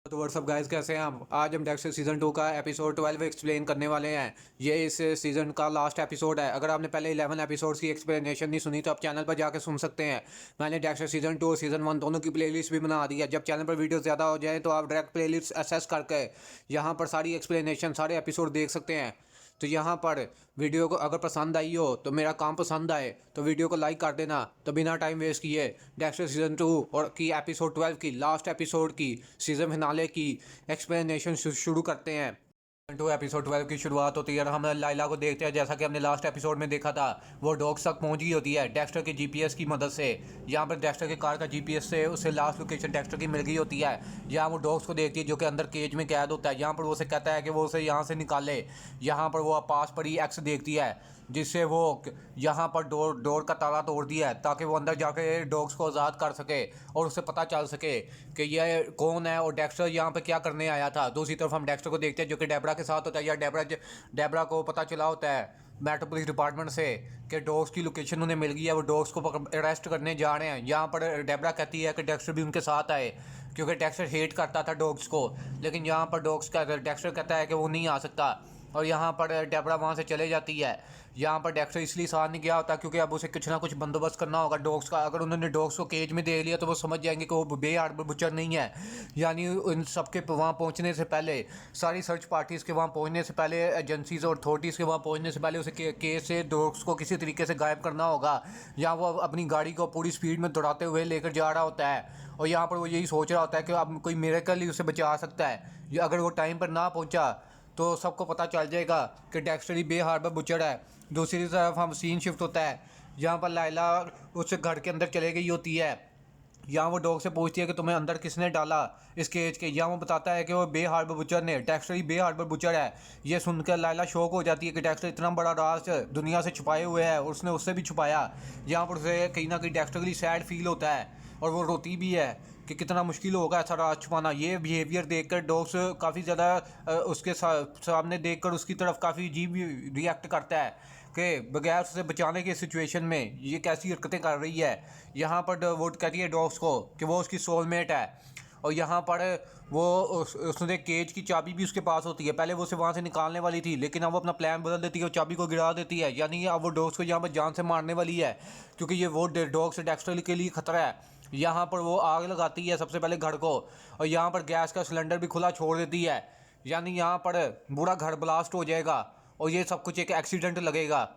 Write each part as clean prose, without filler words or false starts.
तो WhatsApp guys, कैसे हैं आप। आज हम डेक्स्टर सीज़न 2 का एपिसोड 12 एक्सप्लेन करने वाले हैं। ये इस सीज़न का लास्ट एपिसोड है। अगर आपने पहले 11 एपिसोड्स की एक्सप्लेनेशन नहीं सुनी तो आप चैनल पर जाकर सुन सकते हैं। मैंने डेक्स्टर सीज़न 2 और सीज़न 1 दोनों की प्लेलिस्ट भी बना दी है। जब चैनल पर वीडियो ज़्यादा हो जाए तो आप डायरेक्ट प्लेलिस्ट एक्सेस करके यहाँ पर सारी एक्सप्लेनेशन सारे एपिसोड देख सकते हैं। तो यहाँ पर वीडियो को अगर पसंद आई हो तो मेरा काम पसंद आए तो वीडियो को लाइक कर देना। तो बिना टाइम वेस्ट किए डेक्स्टर सीज़न 2 और की एपिसोड 12 की लास्ट एपिसोड की सीज़न फिनाले की एक्सप्लेनेशन शुरू करते हैं। 2 एपिसोड 12 की शुरुआत होती है और हम लाइला को देखते हैं। जैसा कि हमने लास्ट एपिसोड में देखा था, वो डॉग्स तक पहुंच गई होती है डेक्स्टर के जीपीएस की मदद से। यहाँ पर डेक्स्टर के कार का जीपीएस से उसे लास्ट लोकेशन डेक्स्टर की मिल गई होती है। यहाँ वो डॉग्स को देखती है जो कि अंदर केज में कैद होता है। यहाँ पर वो उसे कहता है कि वो उसे यहाँ से निकाले। यहाँ पर वो पास पड़ी एक्स देखती है जिससे वो यहाँ पर डोर का ताला तोड़ दिया है ताकि वो अंदर जाके डॉग्स को आज़ाद कर सके और उसे पता चल सके कि ये कौन है और डेक्स्टर यहाँ पे क्या करने आया था। दूसरी तरफ हम डेक्स्टर को देखते हैं जो कि डेबरा के साथ होता है। या डेबरा को पता चला होता है मेट्रो पुलिस डिपार्टमेंट से कि डॉग्स की लोकेशन उन्हें मिल गई है। वो डॉग्स को अरेस्ट करने जा रहे हैं। यहाँ पर डेबरा कहती है कि डेक्स्टर भी उनके साथ आए क्योंकि डेक्स्टर हेट करता था डॉग्स को। लेकिन यहाँ पर डेक्स्टर कहता है कि वो नहीं आ सकता और यहाँ पर डेबरा वहाँ से चले जाती है। यहाँ पर डेक्स्टर इसलिए साथ नहीं गया होता क्योंकि अब उसे कुछ ना कुछ बंदोबस्त करना होगा डॉग्स का। अगर उन्होंने डॉग्स को केज में देख लिया तो वो समझ जाएंगे कि वो बे हार्बर बुचर नहीं है। यानी उन सबके वहाँ पहुँचने से पहले, सारी सर्च पार्टीज़ के वहाँ पहुँचने से पहले, एजेंसीज और अथॉरिटीज़ के वहाँ पहुँचने से पहले उसे केस से डॉग्स को किसी तरीके से गायब करना होगा। यहाँ वो अपनी गाड़ी को पूरी स्पीड में दौड़ाते हुए लेकर जा रहा होता है और यहाँ पर वो यही सोच रहा होता है कि अब कोई मिरेकल ही उसे बचा सकता है। अगर वो टाइम पर ना पहुँचा तो सबको पता चल जाएगा कि डेक्स्टर ही बे हार्बर बुचर है। दूसरी तरफ हम सीन शिफ्ट होता है जहाँ पर लाइला उस घर के अंदर चले गई होती है। यहाँ वो डॉग से पूछती है कि तुम्हें अंदर किसने डाला इस केज के। यहाँ वो बताता है कि वो बे हार्बर बुचर ने, डेक्स्टर ही बे हार्बर बुचर है। ये सुनकर लाइला शौक हो जाती है कि डेक्स्टर इतना बड़ा राज दुनिया से छुपाए हुए है और उसने उससे भी छुपाया। यहाँ पर उसे कहीं ना कहीं डेक्स्टर के लिए सैड फील होता है और वो रोती भी है कि कितना मुश्किल होगा ऐसा राज छुपाना। ये बिहेवियर देखकर डॉग्स काफ़ी ज़्यादा उसके सामने देखकर उसकी तरफ काफ़ी अजीब रिएक्ट करता है कि बगैर उसे बचाने के सिचुएशन में ये कैसी हरकतें कर रही है। यहाँ पर वो कहती है डॉग्स को कि वो उसकी सोलमेट है और यहाँ पर वो उसने केज की चाबी भी उसके पास होती है। पहले वो उसे वहाँ से निकालने वाली थी लेकिन अब वो अपना प्लान बदल देती है और चाबी को गिरा देती है। यानी अब वो डॉग्स को यहाँ पर जान से मारने वाली है क्योंकि ये वो डॉग्स डेक्स्टर के लिए खतरा है। यहाँ पर वो आग लगाती है सबसे पहले घर को और यहाँ पर गैस का सिलेंडर भी खुला छोड़ देती है। यानी यहाँ पर पूरा घर ब्लास्ट हो जाएगा और ये सब कुछ एक एक्सीडेंट लगेगा।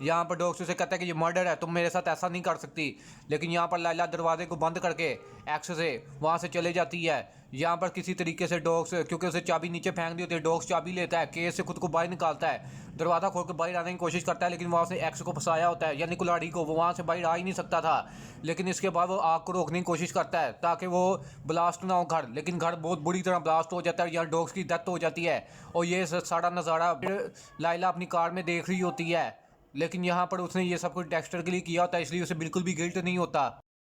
यहाँ पर डॉक्टर से कहता है कि ये मर्डर है, तुम मेरे साथ ऐसा नहीं कर सकती। लेकिन यहाँ पर लैला दरवाजे को बंद करके एक्स से वहाँ से चले जाती है। यहाँ पर किसी तरीके से डॉग्स, क्योंकि उसे चाबी नीचे फेंक दी होती है, डॉग्स चाबी लेता है, केस से खुद को बाहर निकालता है, दरवाज़ा खोल कर बाहर आने की कोशिश करता है। लेकिन वहाँ से एक्स को फंसाया होता है यानी कुल्हाड़ी को, वो वहाँ से बाहर आ ही नहीं सकता था। लेकिन इसके बाद वो आग को रोकने की कोशिश करता है ताकि वो ब्लास्ट ना हो घर। लेकिन घर बहुत बुरी तरह ब्लास्ट हो जाता है। यहाँ डॉग्स की डेथ हो जाती है और ये सारा नज़ारा लाइला अपनी कार में देख रही होती है। लेकिन यहाँ पर उसने ये सब कुछ डेक्स्टर के लिए किया होता है इसलिए उसे बिल्कुल भी गिल्ट नहीं होता।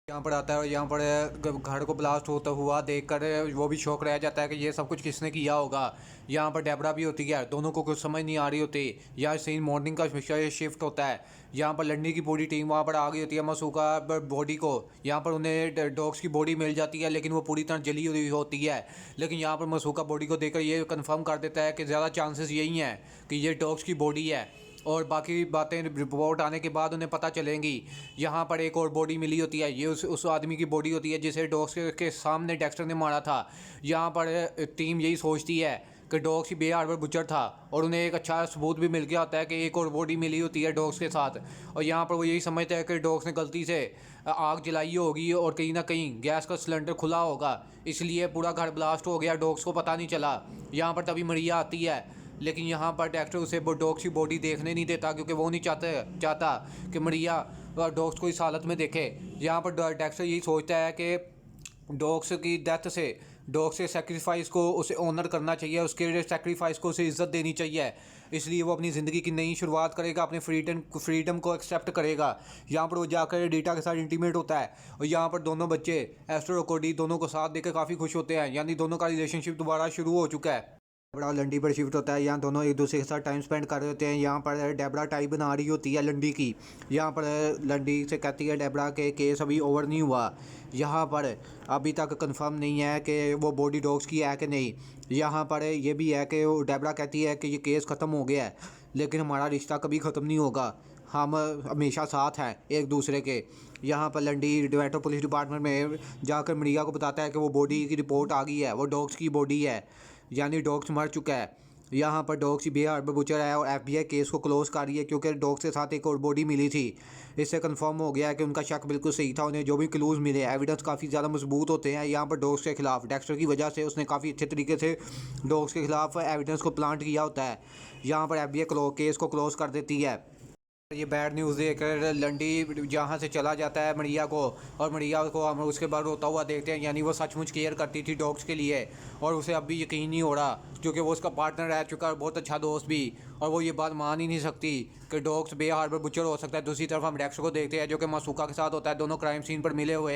यहाँ पर आता है और यहाँ पर घर को ब्लास्ट होता हुआ देखकर वो भी शौक रह जाता है कि ये सब कुछ किसने किया होगा। यहाँ पर डेबरा भी होती है, दोनों को कुछ समझ नहीं आ रही होती। यहाँ सीन मॉर्निंग का शिफ्ट होता है। यहाँ पर लंडनी की पूरी टीम वहाँ पर आ गई होती है मसूका बॉडी को। यहाँ पर उन्हें डॉग्स की बॉडी मिल जाती है लेकिन वो पूरी तरह जली हुई होती है। लेकिन यहाँ पर मसूका बॉडी को देखकर ये कन्फर्म कर देता है कि ज़्यादा चांसेस यही हैं कि ये डॉग्स की बॉडी है और बाकी बातें रिपोर्ट आने के बाद उन्हें पता चलेंगी। यहाँ पर एक और बॉडी मिली होती है, ये उस आदमी की बॉडी होती है जिसे डॉग्स के सामने डेक्स्टर ने मारा था। यहाँ पर टीम यही सोचती है कि डॉग्स ही बे हार्बर बुचर था और उन्हें एक अच्छा सबूत भी मिल गया होता है कि एक और बॉडी मिली होती है डॉग्स के साथ। और यहाँ पर वो यही समझते हैं कि डॉग्स ने गलती से आग जलाई होगी और कहीं ना कहीं गैस का सिलेंडर खुला होगा, इसलिए पूरा घर ब्लास्ट हो गया, डॉग्स को पता नहीं चला। यहाँ पर तभी मरिया आती है लेकिन यहाँ पर डेक्स्टर उसे डॉग्स की बॉडी देखने नहीं देता क्योंकि वो नहीं चाहता कि मरिया डॉग्स को इस हालत में देखे। यहाँ पर डेक्स्टर यही सोचता है कि डॉग्स की डेथ से, डॉग्स के सेक्रीफाइस को उसे ऑनर करना चाहिए, उसके सेक्रीफाइस को उसे इज्जत देनी चाहिए। इसलिए वो अपनी ज़िंदगी की नई शुरुआत करेगा, अपने फ्रीडम को एक्सेप्ट करेगा। यहाँ पर वो जाकर डीटा के साथ इंटीमेट होता है और यहाँ पर दोनों बच्चे एस्टर और कोडी दोनों को साथ देकर काफ़ी खुश होते हैं। यानी दोनों का रिलेशनशिप दोबारा शुरू हो चुका है। डेबरा और लंडी पर शिफ्ट होता है। यहाँ दोनों एक दूसरे के साथ टाइम स्पेंड कर रहे होते हैं। यहाँ पर डेबरा टाई बना रही होती है लंडी की। यहाँ पर लंडी से कहती है डेबरा के केस अभी ओवर नहीं हुआ। यहाँ पर अभी तक कंफर्म नहीं है कि वो बॉडी डॉग्स की है कि नहीं। यहाँ पर ये भी है कि डेबरा कहती है कि ये केस ख़त्म हो गया है, लेकिन हमारा रिश्ता कभी ख़त्म नहीं होगा, हम हमेशा साथ हैं एक दूसरे के। यहाँ पर लंडी डोमेटो पुलिस डिपार्टमेंट में जाकर मरिया को बताता है कि वो बॉडी की रिपोर्ट आ गई है, वो डॉग्स की बॉडी है, यानी डॉग्स मर चुका है। यहाँ पर डॉग्स की बे हार्बर बुचर है और एफबीआई केस को क्लोज कर रही है, क्योंकि डॉग्स के साथ एक और बॉडी मिली थी। इससे कंफर्म हो गया है कि उनका शक बिल्कुल सही था। उन्हें जो भी क्लूज़ मिले, एविडेंस काफ़ी ज़्यादा मजबूत होते हैं यहाँ पर डॉग्स के खिलाफ। डेक्स्टर की वजह से उसने काफ़ी अच्छे तरीके से डॉग्स के खिलाफ एविडेंस को प्लांट किया होता है। यहाँ पर एफबीआई केस को क्लोज कर देती है। ये बैड न्यूज़ देकर लंडी जहाँ से चला जाता है मरिया को, और मरिया को हम उसके बाद रोता हुआ देखते हैं। यानी वो सचमुच केयर करती थी डॉग्स के लिए, और उसे अब भी यकीन नहीं हो रहा, क्योंकि वो उसका पार्टनर रह चुका है, बहुत अच्छा दोस्त भी, और वो ये बात मान ही नहीं सकती कि डॉग्स बे हार्बर बुचर हो सकता है। दूसरी तरफ हम डेक्स्टर को देखते हैं जो कि मासूका के साथ होता है। दोनों क्राइम सीन पर मिले हुए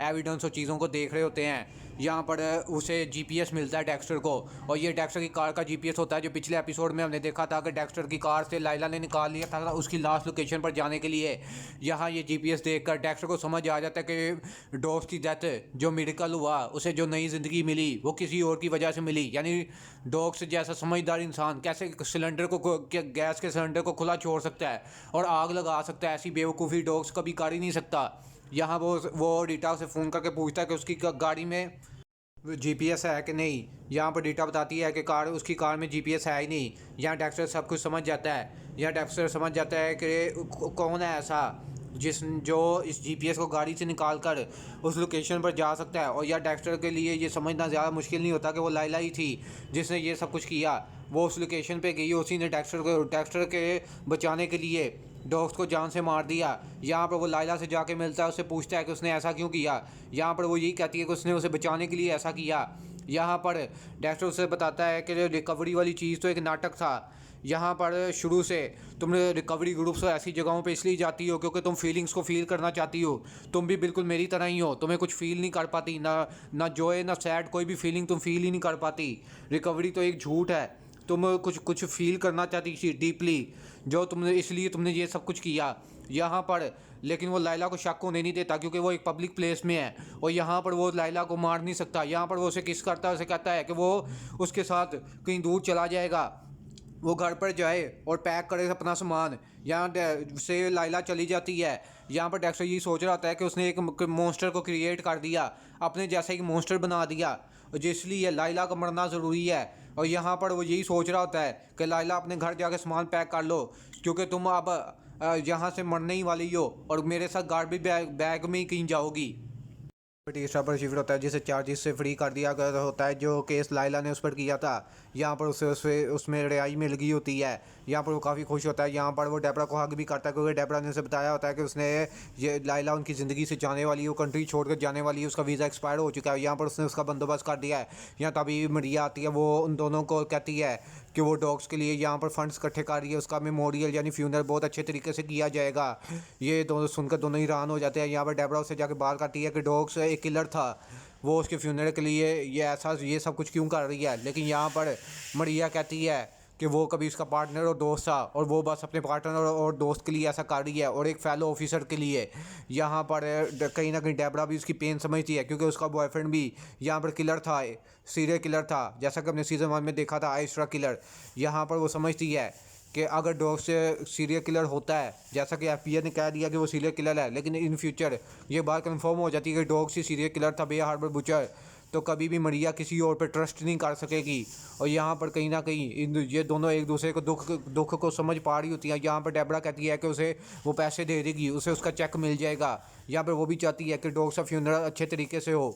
एविडेंस और चीज़ों को देख रहे होते हैं। यहाँ पर उसे जीपीएस मिलता है डेक्स्टर को, और ये डेक्स्टर की कार का जीपीएस होता है, जो पिछले एपिसोड में हमने देखा था कि डेक्स्टर की कार से लाइला ने निकाल लिया था उसकी लास्ट लोकेशन पर जाने के लिए। यहाँ ये जीपीएस देखकर डेक्स्टर को समझ आ जाता है कि डॉग्स की डेथ जो मेडिकल हुआ, उसे जो नई ज़िंदगी मिली, वो किसी और की वजह से मिली। यानी डॉग्स जैसा समझदार इंसान कैसे सिलेंडर को गैस के सिलेंडर को खुला छोड़ सकता है और आग लगा सकता है, ऐसी बेवकूफ़ी डॉग्स कभी कर ही नहीं सकता। यहाँ वो रीटा से फ़ोन करके पूछता है कि उसकी गाड़ी में जीपीएस है कि नहीं। यहाँ पर रीटा बताती है कि उसकी कार में जीपीएस है ही नहीं। यहाँ डेक्स्टर सब कुछ समझ जाता है। यहाँ डेक्स्टर समझ जाता है कि कौन है ऐसा जो इस जीपीएस को गाड़ी से निकाल कर उस लोकेशन पर जा सकता है। और यह डेक्स्टर के लिए ये समझना ज़्यादा मुश्किल नहीं होता कि वो लाइला ही थी जिसने ये सब कुछ किया। वो उस लोकेशन पे गई, उसी ने डेक्स्टर के बचाने के लिए डॉग्स को जान से मार दिया। यहाँ पर वो लाइला से जाके मिलता है, उससे पूछता है कि उसने ऐसा क्यों किया। यहाँ पर वो यही कहती है कि उसने उसे बचाने के लिए ऐसा किया। यहाँ पर डेक्स्टर उसे बताता है कि रिकवरी वाली चीज़ तो एक नाटक था। यहाँ पर शुरू से तुम रिकवरी ग्रुप्स ऐसी जगहों पे इसलिए जाती हो क्योंकि तुम फीलिंग्स को फील करना चाहती हो। तुम भी बिल्कुल मेरी तरह ही हो, तुम्हें कुछ फील नहीं कर पाती, ना जॉय ना सैड, कोई भी फीलिंग तुम फील ही नहीं कर पाती। रिकवरी तो एक झूठ है, तुम कुछ फील करना चाहती थी डीपली, जो तुमने इसलिए तुमने ये सब कुछ किया। यहाँ पर लेकिन वो लाइला को शक होने नहीं देता, क्योंकि वो एक पब्लिक प्लेस में है और यहाँ पर वो लाइला को मार नहीं सकता। यहाँ पर वो उसे किस करता है, उसे कहता है कि वो उसके साथ कहीं दूर चला जाएगा, वो घर पर जाए और पैक करे अपना सामान। यहाँ से लाइला चली जाती है। यहाँ पर डेक्स्टर यही सोच रहा होता है कि उसने एक मॉन्स्टर को क्रिएट कर दिया, अपने जैसा एक मॉन्स्टर बना दिया, जिसलिए लाइला का मरना ज़रूरी है। और यहाँ पर वो यही सोच रहा होता है कि लाइला अपने घर जाके सामान पैक कर लो, क्योंकि तुम अब यहाँ से मरने ही वाली हो और मेरे साथ गार्बेज बैग में ही कहीं जाओगी। तीसरा पर शिफ्ट होता है, जिसे चार्जेस से फ्री कर दिया गया होता है, जो केस लाइला ने उस पर किया था। यहाँ पर उसे उसमें रिहाई मिल गई होती है। यहाँ पर वो काफ़ी खुश होता है। यहाँ पर वो डेबरा को हक भी करता है, क्योंकि डेबरा ने उसे बताया होता है कि उसने ये लाइला उनकी ज़िंदगी से जाने वाली है, वो कंट्री छोड़कर जाने वाली है, उसका वीज़ा एक्सपायर हो चुका है। यहाँ पर उसने उसका बंदोबस्त कर दिया है। यहाँ तभी मरिया आती है, वो उन दोनों को कहती है कि वो डॉग्स के लिए यहाँ पर फंड्स इकट्ठे कर रही है, उसका मेमोरियल यानी फ्यूनरल बहुत अच्छे तरीके से किया जाएगा। ये दोनों सुनकर दोनों हैरान हो जाते हैं। यहाँ पर डेबरा उससे जाकर बात करती है कि डॉग्स एक किलर था, वो उसके फ्यूनरल के लिए ये सब कुछ क्यों कर रही है। लेकिन यहाँ पर मरिया कहती है कि वो कभी उसका पार्टनर और दोस्त था और वो बस अपने पार्टनर और दोस्त के लिए ऐसा कर रही है, और एक फेलो ऑफिसर के लिए। यहाँ पर कहीं ना कहीं डेबरा भी उसकी पेन समझती है, क्योंकि उसका बॉयफ्रेंड भी यहाँ पर किलर था, सीरियल किलर था, जैसा कि हमने सीज़न 1 में देखा था, आइस्ट्रा किलर। यहाँ पर वो समझती है कि अगर डॉग से सीरियल किलर होता है, जैसा कि एफबीआई ने कह दिया कि वो सीरियल किलर है, लेकिन इन फ्यूचर ये बात कंफर्म हो जाती है कि डॉग से सीरियल किलर था बे हार्बर बुचर, तो कभी भी मरिया किसी और पर ट्रस्ट नहीं कर सकेगी। और यहाँ पर कहीं ना कहीं ये दोनों एक दूसरे को दुख को समझ पा रही होती है। यहाँ पर डेबरा कहती है कि उसे वो पैसे दे देगी, उसे उसका चेक मिल जाएगा। यहाँ पर वो भी चाहती है कि डॉग का फ्यूनरल अच्छे तरीके से हो।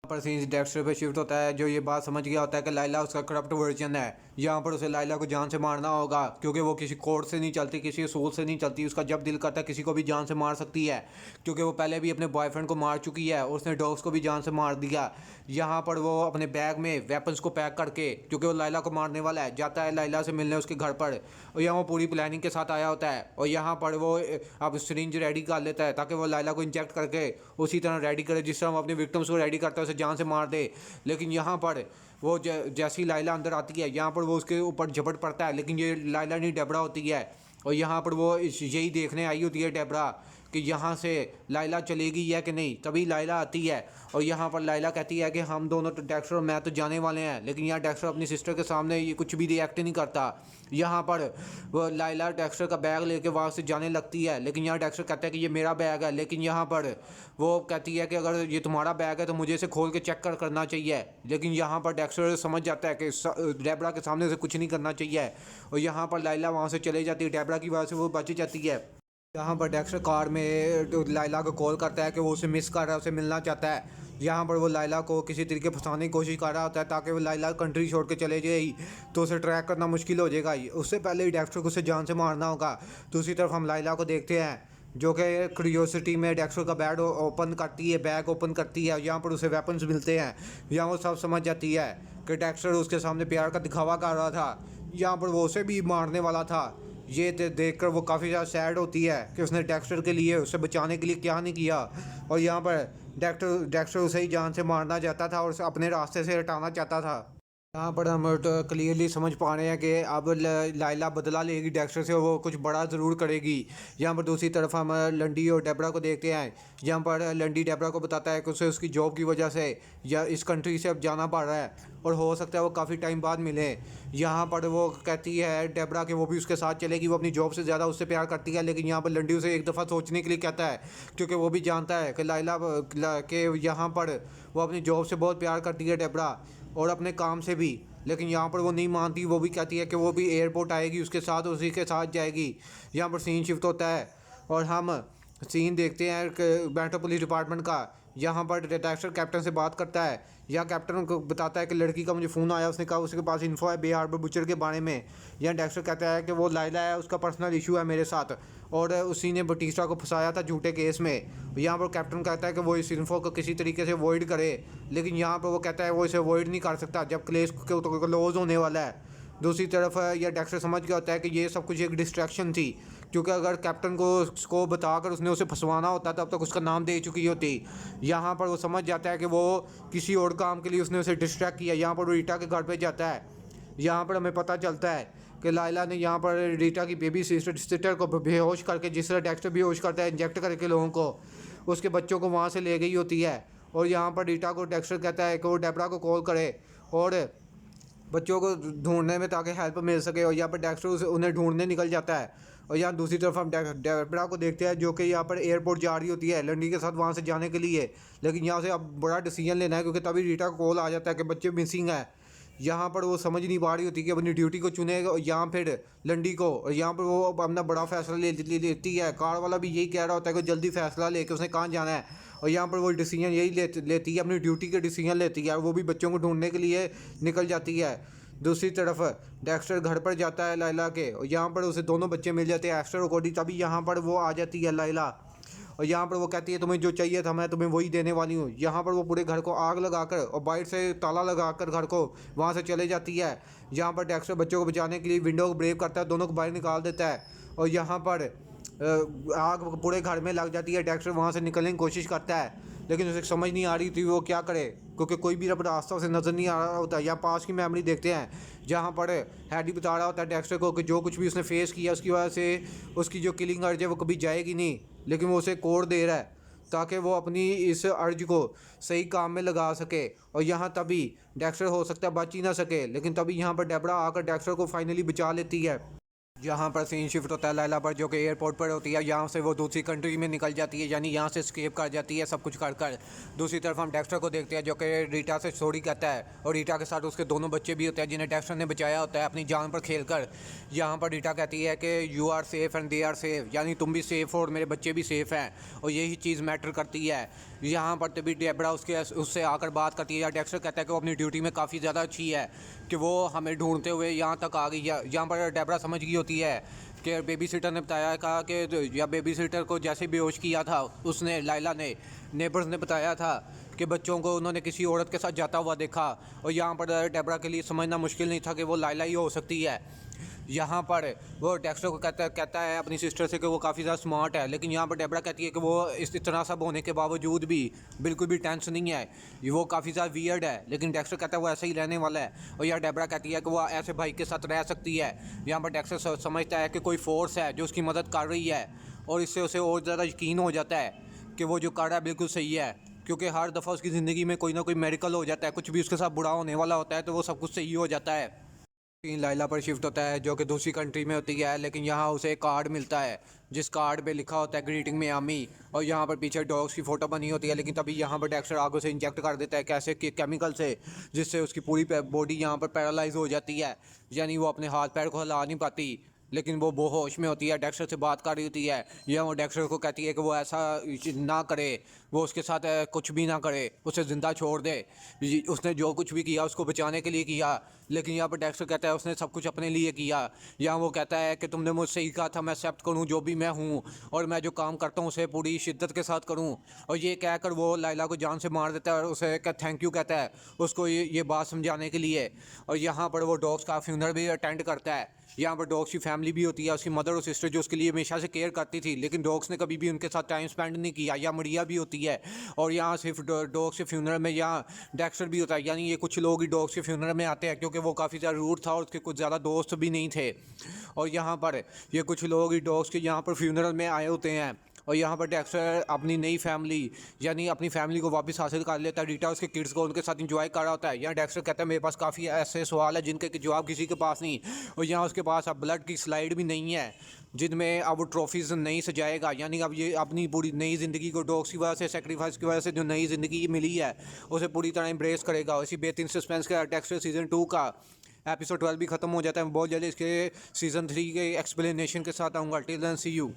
पर सीन्स डेक्स्टर पे शिफ्ट होता है, जो ये बात समझ गया होता है कि लाइला उसका करप्ट वर्जन है। यहाँ पर उसे लाइला को जान से मारना होगा, क्योंकि वो किसी कोर्ट से नहीं चलती, किसी असूल से नहीं चलती। उसका जब दिल करता है किसी को भी जान से मार सकती है, क्योंकि वो पहले भी अपने बॉयफ्रेंड को मार चुकी है और उसने डॉग्स को भी जान से मार दिया। यहाँ पर वो अपने बैग में वेपन्स को पैक करके, क्योंकि वो लाइला को मारने वाला है, जाता है लाइला से मिलने उसके घर पर। और यहाँ वो पूरी प्लानिंग के साथ आया होता है, और यहाँ पर वो अब सिरिंज रेडी कर लेता है ताकि वो लाइला को इंजेक्ट करके उसी तरह रेडी करे जिस तरह वो अपने विक्टिम्स को रेडी करता है, उसे जान से मार दे। लेकिन यहाँ पर वो जैसी लाइला अंदर आती है यहाँ पर वो उसके ऊपर झपट पड़ता है, लेकिन ये लाइला नहीं डेबरा होती है। और यहाँ पर वो यही देखने आई होती है डेबरा कि यहाँ से लाइला चलेगी या कि नहीं। तभी लाइला आती है और यहाँ पर लाइला कहती है कि हम दोनों तो डेक्स्टर और मैं तो जाने वाले हैं, लेकिन यहाँ डेक्स्टर अपनी सिस्टर के सामने ये कुछ भी रिएक्ट नहीं करता। यहाँ पर वो लाइला डेक्स्टर का बैग लेके वहाँ से जाने लगती है, लेकिन यहाँ डेक्स्टर कहता है कि ये मेरा बैग है। लेकिन यहाँ पर वो कहती है कि अगर ये तुम्हारा बैग है तो मुझे इसे खोल के चेक करना चाहिए। लेकिन यहाँ पर डेक्स्टर समझ जाता है कि डेबरा के सामने से कुछ नहीं करना चाहिए और यहाँ पर लाइला वहाँ से चले जाती है। डेबरा की वजह से वो बच जाती है। यहाँ पर डेक्स्टर कार में लाइला को कॉल करता है कि वो उसे मिस कर रहा है, उसे मिलना चाहता है। यहाँ पर वो लाइला को किसी तरीके फंसाने की कोशिश कर रहा होता है ताकि वो लाइला कंट्री छोड़ के चले जाए, तो उसे ट्रैक करना मुश्किल हो जाएगा। उससे पहले ही डेक्स्टर को उसे जान से मारना होगा। दूसरी तरफ हम लाइला को देखते हैं जो कि क्यूरियोसिटी में डेक्स्टर का बैग ओपन करती है। यहाँ पर उसे वेपन्स मिलते हैं। यहाँ वो सब समझ जाती है कि डेक्स्टर उसके सामने प्यार का दिखावा कर रहा था। यहाँ पर वो उसे भी मारने वाला था। ये देखकर वो काफ़ी ज़्यादा सैड होती है कि उसने डेक्स्टर के लिए, उसे बचाने के लिए क्या नहीं किया। और यहाँ पर डेक्स्टर उसे ही जान से मारना चाहता था और उसे अपने रास्ते से हटाना चाहता था। यहाँ पर हम तो क्लियरली समझ पा रहे हैं कि अब लाइला बदला लेगी डेक्स्टर से, वो कुछ बड़ा ज़रूर करेगी। यहाँ पर दूसरी तरफ हम लंडी और डेबरा को देखते हैं। यहाँ पर लंडी डेबरा को बताता है कि उसे उसकी जॉब की वजह से या इस कंट्री से अब जाना पड़ रहा है और हो सकता है वो काफ़ी टाइम बाद मिले। यहाँ पर वो कहती है डेबरा कि वो भी उसके साथ चलेगी, वो अपनी जॉब से ज़्यादा उससे प्यार करती है। लेकिन यहाँ पर लंडी उसे एक दफ़ा सोचने के लिए कहता है, क्योंकि वो भी जानता है कि लाइला के यहाँ पर वो अपनी जॉब से बहुत प्यार करती है डेबरा और अपने काम से भी। लेकिन यहाँ पर वो नहीं मानती, वो भी कहती है कि वो भी एयरपोर्ट आएगी उसके साथ, उसी के साथ जाएगी। यहाँ पर सीन शिफ्ट होता है और हम सीन देखते हैं मेट्रो पुलिस डिपार्टमेंट का। यहाँ पर डेक्स्टर कैप्टन से बात करता है। यहाँ कैप्टन को बताता है कि लड़की का मुझे फ़ोन आया, उसने कहा उसके पास इन्फो है बे हार्बर बुचर के बारे में। यहाँ डेक्स्टर कहता है कि वो लाइला है, उसका पर्सनल इशू है मेरे साथ और उसी ने बटिस्टा को फंसाया था झूठे केस में। यहाँ पर कैप्टन कहता है कि वो इस इन्फो को किसी तरीके से अवॉइड करे, लेकिन यहाँ पर वो कहता है वो इसे अवॉइड नहीं कर सकता जब केस क्लोज होने वाला है। दूसरी तरफ यह डेक्स्टर समझ गया होता है कि ये सब कुछ एक डिस्ट्रैक्शन थी, क्योंकि अगर कैप्टन को उसको बताकर उसने उसे फंसवाना होता तब तक उसका नाम दे चुकी होती। यहाँ पर वो समझ जाता है कि वो किसी और काम के लिए उसने उसे डिस्ट्रैक्ट किया। यहाँ पर वो रीटा के घर पे जाता है। यहाँ पर हमें पता चलता है कि लाइला ने यहाँ पर रीटा की बेबी सिस्टर को बेहोश करके, जिस तरह डेक्स्टर बेहोश करता है इंजेक्ट करके लोगों को, उसके बच्चों को वहाँ से ले गई होती है। और यहाँ पर रीटा को डेक्स्टर कहता है कि वो डेबरा को कॉल करे और बच्चों को ढूंढने में ताकि हेल्प मिल सके। और यहाँ पर डेक्स्टर उन्हें ढूंढने निकल जाता है। और यहाँ दूसरी तरफ हम डेबरा को देखते हैं जो कि यहाँ पर एयरपोर्ट जा रही होती है लंडी के साथ वहाँ से जाने के लिए। लेकिन यहाँ से अब बड़ा डिसीजन लेना है, क्योंकि तभी रीटा को कॉल आ जाता है कि बच्चे मिसिंग है। यहाँ पर वो समझ नहीं पा रही होती कि अपनी ड्यूटी को चुनेगा या फिर लंडी को। और यहाँ पर वो अपना बड़ा फैसला लेती है। कार वाला भी यही कह रहा होता है कि जल्दी फैसला लेके उसने कहाँ जाना है। और यहाँ पर वो डिसीजन यही लेती है, अपनी ड्यूटी के डिसीजन लेती है और वो भी बच्चों को ढूंढने के लिए निकल जाती है। दूसरी तरफ डेक्स्टर घर पर जाता है लाइला के और यहाँ पर उसे दोनों बच्चे मिल जाते हैं, एस्टर और कोडी। तभी यहाँ पर वो आ जाती है लाइला और यहाँ पर वो कहती है तुम्हें जो चाहिए था मैं तुम्हें वही देने वाली हूँ। यहाँ पर वो पूरे घर को आग लगाकर और बाहर से ताला लगाकर घर को वहाँ से चले जाती है। यहाँ पर डेक्स्टर बच्चों को बचाने के लिए विंडो को ब्रेक करता है, दोनों को बाहर निकाल देता है और यहाँ पर आग पूरे घर में लग जाती है। डेक्स्टर वहाँ से निकलने की कोशिश करता है, लेकिन उसे समझ नहीं आ रही थी वो क्या करे, क्योंकि कोई भी रास्ता उसे नज़र नहीं आ रहा होता। यहाँ पास की मेमोरी देखते हैं जहाँ पर हैडी बता रहा होता है डेक्स्टर को कि जो कुछ भी उसने फेस किया उसकी वजह से उसकी जो किलिंग अर्ज है वो कभी जाएगी नहीं, लेकिन वो उसे कोड दे रहा है ताकि वो अपनी इस अर्ज को सही काम में लगा सके। और यहाँ तभी डेक्स्टर हो सकता है बच ही ना सके, लेकिन तभी यहाँ पर डेबरा आकर डेक्स्टर को फाइनली बचा लेती है। यहाँ पर सीन शिफ्ट होता है लाइला पर जो कि एयरपोर्ट पर होती है। यहाँ से वो दूसरी कंट्री में निकल जाती है, यानी यहाँ से स्केप कर जाती है सब कुछ कर कर। दूसरी तरफ हम डेक्स्टर को देखते हैं जो कि रीटा से सॉरी कहता है और रीटा के साथ उसके दोनों बच्चे भी होते हैं जिन्हें डेक्स्टर ने बचाया होता है अपनी जान पर खेल कर। यहाँ पर रीटा कहती है कि you are safe and they are safe, यानी तुम भी सेफ़ हो और मेरे बच्चे भी सेफ़ हैं और यही चीज़ मैटर करती है। यहाँ पर तभी डेबरा उससे आकर बात करती है। या डेक्स्टर कहता है कि वो अपनी ड्यूटी में काफ़ी ज़्यादा अच्छी है कि वो हमें ढूंढते हुए यहाँ तक आ गई। यहाँ पर डेबरा समझ गई होती है कि बेबी सिटर ने बताया, कहा कि या बेबी सिटर को जैसे बेहोश किया था उसने लाइला ने, नेबर्स ने बताया था कि बच्चों को उन्होंने किसी औरत के साथ जाता हुआ देखा। और यहाँ पर डेबरा के लिए समझना मुश्किल नहीं था कि वो लाइला ही हो सकती है। यहाँ पर वो डेक्स्टर को कहता है अपनी सिस्टर से कि वो काफ़ी ज़्यादा स्मार्ट है, लेकिन यहाँ पर डेबरा कहती है कि वो इतना सब होने के बावजूद भी बिल्कुल भी टेंस नहीं है, ये वो काफ़ी ज़्यादा वियर्ड है, लेकिन डेक्स्टर कहता है वो ऐसे ही रहने वाला है। और यहाँ डेबरा कहती है कि वो ऐसे भाई के साथ रह सकती है। यहाँ पर डेक्स्टर समझता है कि कोई फोर्स है जो उसकी मदद कर रही है, और इससे उसे और ज़्यादा यकीन हो जाता है कि वो जो कर रहा है बिल्कुल सही है, क्योंकि हर दफ़ा उसकी ज़िंदगी में कोई ना कोई मेडिकल हो जाता है, कुछ भी उसके साथ बुरा होने वाला होता है तो वो सब कुछ सही हो जाता है। सीन लाइला पर शिफ्ट होता है जो कि दूसरी कंट्री में होती है, लेकिन यहाँ उसे एक कार्ड मिलता है जिस कार्ड पे लिखा होता है ग्रीटिंग मियामी, और यहाँ पर पीछे डॉग्स की फ़ोटो बनी होती है। लेकिन तभी यहाँ पर डेक्स्टर आगो से इंजेक्ट कर देता है कैसे कि केमिकल से, जिससे उसकी पूरी बॉडी यहाँ पर पैरालाइज हो जाती है, यानी वो अपने हाथ पैर को हिला नहीं पाती, लेकिन वो बेहोश में होती है। डेक्स्टर से बात कर रही होती है, या वो डेक्स्टर को कहती है कि वो ऐसा ना करे, वो उसके साथ कुछ भी ना करे, उसे ज़िंदा छोड़ दे, उसने जो कुछ भी किया उसको बचाने के लिए किया। लेकिन यहाँ पर डेक्स्टर कहता है उसने सब कुछ अपने लिए किया। यहाँ वो कहता है कि तुमने मुझसे ही कहा था मैं एक्सेप्ट करूँ जो भी मैं हूँ, और मैं जो काम करता हूँ उसे पूरी शिद्दत के साथ करूँ। और ये कहकर वो लाइला को जान से मार देता है और उसे थैंक यू कहता है उसको ये बात समझाने के लिए। और यहाँ पर वो डॉग्स का फ्यूनरल भी अटेंड करता है। यहाँ पर डॉग्स की फैमिली भी होती है, उसकी मदर और सिस्टर जो उसके लिए हमेशा से केयर करती थी, लेकिन डॉग्स ने कभी भी उनके साथ टाइम स्पेंड नहीं किया। या मरिया भी होती है, और यहाँ सिर्फ डॉग्स के फ्यूनरल में यहाँ डेक्स्टर भी होता है, यानी ये कुछ लोग ही डॉग्स के फ्यूनरल में आते हैं क्योंकि वो काफ़ी ज़्यादा रूड था और उसके कुछ ज़्यादा दोस्त भी नहीं थे। और यहाँ पर ये कुछ लोग ही डॉग्स के यहाँ पर फ्यूनरल में आए होते हैं। और यहाँ पर डेक्स्टर अपनी नई फैमिली यानी अपनी फैमिली को वापस हासिल कर लेता है। रीटा उसके किड्स को उनके साथ इंजॉय कर रहा होता है। यहाँ डेक्स्टर कहता है मेरे पास काफ़ी ऐसे सवाल है जिनके जवाब किसी के पास नहीं, और यहाँ उसके पास अब ब्लड की स्लाइड भी नहीं है जिनमें अब वो ट्रॉफीज़ नहीं सजाएगा, यानी अब ये अपनी पूरी नई ज़िंदगी को डॉग्स की वजह से, सेक्रीफाइस की वजह से जो नई ज़िंदगी मिली है उसे पूरी तरह एम्ब्रेस करेगा। इसी बेहतरीन सस्पेंस का डेक्स्टर सीज़न 2 का एपिसोड 12 भी ख़त्म हो जाता है। बहुत जल्दी इसके सीज़न 3 के एक्सप्लेनेशन के साथ आऊँगा। Till then see you.